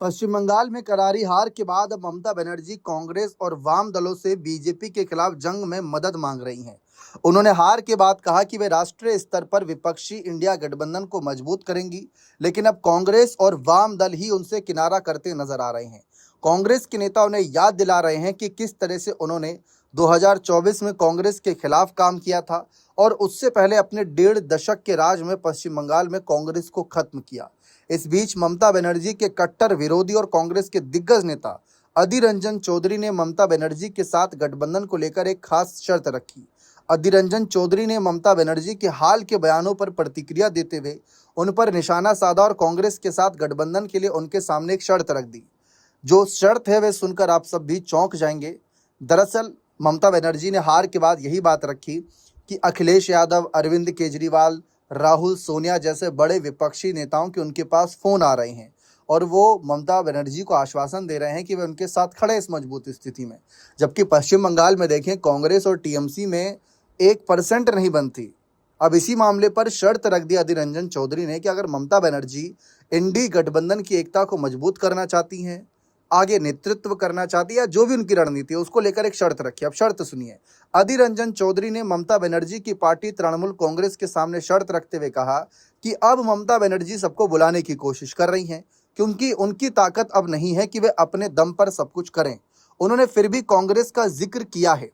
पश्चिम बंगाल में करारी हार के बाद अब ममता बनर्जी कांग्रेस और वाम दलों से बीजेपी के खिलाफ जंग में मदद मांग रही हैं। उन्होंने हार के बाद कहा कि वे राष्ट्रीय स्तर पर विपक्षी इंडिया गठबंधन को मजबूत करेंगी, लेकिन अब कांग्रेस और वाम दल ही उनसे किनारा करते नजर आ रहे हैं। कांग्रेस के नेता उन्हें याद दिला रहे हैं कि किस तरह से उन्होंने 2024 में कांग्रेस के खिलाफ काम किया था और उससे पहले अपने 1.5 दशक के राज में पश्चिम बंगाल में कांग्रेस को खत्म किया। इस बीच ममता बनर्जी के कट्टर विरोधी और कांग्रेस के दिग्गज नेता अधीर रंजन चौधरी ने ममता बनर्जी के साथ गठबंधन को लेकर एक खास शर्त रखी। अधीर रंजन चौधरी ने ममता बनर्जी के हाल के बयानों पर प्रतिक्रिया देते हुए उन पर निशाना साधा और कांग्रेस के साथ गठबंधन के लिए उनके सामने एक शर्त रख दी। जो शर्त है वह सुनकर आप सब भी चौंक जाएंगे। दरअसल ममता बनर्जी ने हार के बाद यही बात रखी कि अखिलेश यादव, अरविंद केजरीवाल, राहुल, सोनिया जैसे बड़े विपक्षी नेताओं के उनके पास फोन आ रहे हैं और वो ममता बनर्जी को आश्वासन दे रहे हैं कि वे उनके साथ खड़े इस मजबूत स्थिति में। जबकि पश्चिम बंगाल में देखें, कांग्रेस और टीएमसी में 1% नहीं बनती। अब इसी मामले पर शर्त रख दी अधीर रंजन चौधरी ने कि अगर ममता बनर्जी इंडी गठबंधन की एकता को मजबूत करना चाहती हैं, आगे नेतृत्व करना चाहती है या जो भी उनकी रणनीति है, उसको लेकर एक शर्त रखी। अब शर्त सुनिए। अधीर रंजन चौधरी ने ममता बनर्जी की पार्टी तृणमूल कांग्रेस के सामने शर्त रखते हुए कहा कि अब ममता बनर्जी सबको बुलाने की कोशिश कर रही हैं, क्योंकि उनकी ताकत अब नहीं है कि वे अपने दम पर सब कुछ करें। उन्होंने फिर भी कांग्रेस का जिक्र किया है।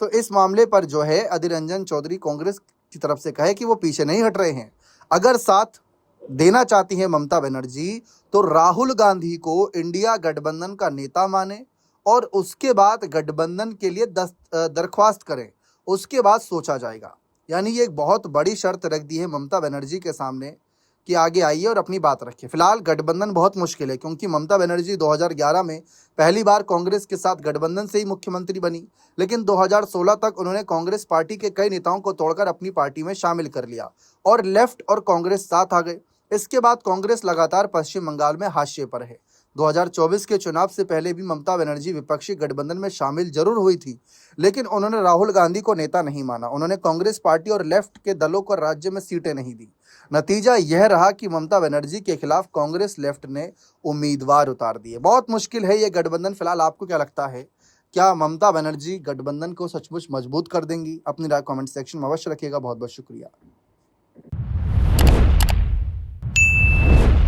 तो इस मामले पर जो है अधीर रंजन चौधरी कांग्रेस की तरफ से कहे कि वो पीछे नहीं हट रहे हैं। अगर साथ देना चाहती हैं ममता बनर्जी, तो राहुल गांधी को इंडिया गठबंधन का नेता माने और उसके बाद गठबंधन के लिए दरख्वास्त करें, उसके बाद सोचा जाएगा। यानी ये एक बहुत बड़ी शर्त रख दी है ममता बनर्जी के सामने कि आगे आइए और अपनी बात रखिए। फिलहाल गठबंधन बहुत मुश्किल है, क्योंकि ममता बनर्जी 2011 में पहली बार कांग्रेस के साथ गठबंधन से ही मुख्यमंत्री बनी, लेकिन 2016 तक उन्होंने कांग्रेस पार्टी के कई नेताओं को तोड़कर अपनी पार्टी में शामिल कर लिया और लेफ्ट और कांग्रेस साथ आ गए। इसके बाद कांग्रेस लगातार पश्चिम बंगाल में हाशिए पर है। 2024 के चुनाव से पहले भी ममता बनर्जी विपक्षी गठबंधन में शामिल जरूर हुई थी, लेकिन उन्होंने राहुल गांधी को नेता नहीं माना। उन्होंने कांग्रेस पार्टी और लेफ्ट के दलों को राज्य में सीटें नहीं दी। नतीजा यह रहा कि ममता बनर्जी के खिलाफ कांग्रेस लेफ्ट ने उम्मीदवार उतार दिए। बहुत मुश्किल है ये गठबंधन। फिलहाल आपको क्या लगता है, क्या ममता बनर्जी गठबंधन को सचमुच मजबूत कर देंगी? अपनी राय कमेंट सेक्शन में अवश्य रखिएगा। बहुत बहुत शुक्रिया।